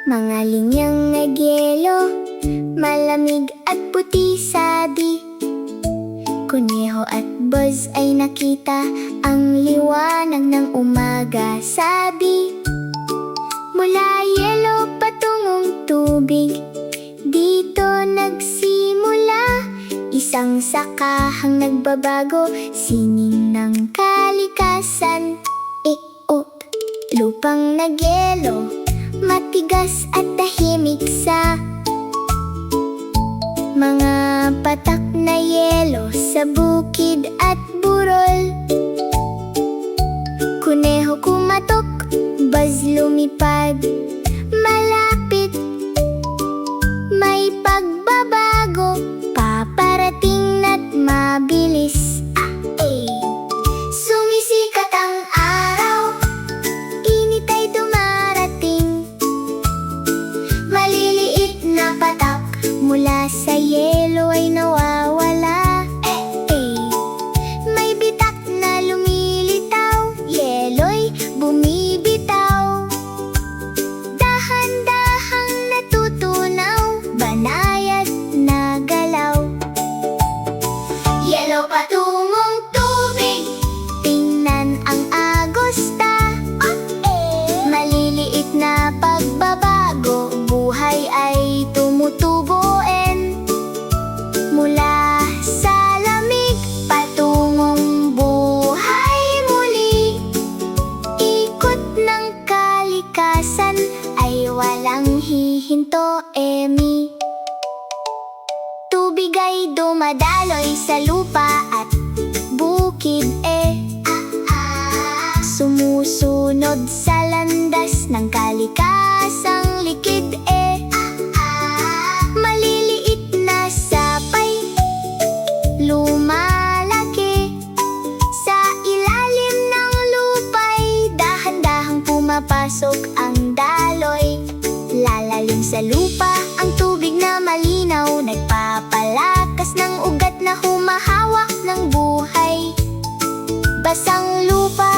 Mga linyang nagyelo, malamig at puti sabi. Kuneho at Buzz ay nakita ang liwanag ng umaga, sabi. Mula yelo patungong tubig, dito nagsimula isang sakahang nagbabago, sining ng kalikasan. Lupang nagyelo, matigas at tahimik sa mga patak na yelo sa bukid at burol. Kuneho kumatok, Buzz lumipad malapit. May pagbabago, paparating na't mabilis. Sumisikat ang araw, init ay dumarating. Maliliit na patak mula sa yelo ay nawawala. May bitak na lumilitaw, yelo'y bumibitaw. Dahan-dahang natutunaw, banayad na galaw. Yelo patungong tubig, tingnan ang agosta. Maliliit na pagbabago, buhay ay tumutubuin. Mula sa lamig patungong buhay muli. Ikot ng kalikasan ay walang hihinto, Emi. Tubig ay dumadaloy sa lupa at bukid, sumusunod sa landas ng kalikasang likid, Maliliit na sapay, lumalaki sa ilalim ng lupay. Dahan-dahang pumapasok ang daloy. Lalalim sa lupa ang tubig na malinaw, nagpapalakas ng ugat na humahawak ng buhay. Basang lupa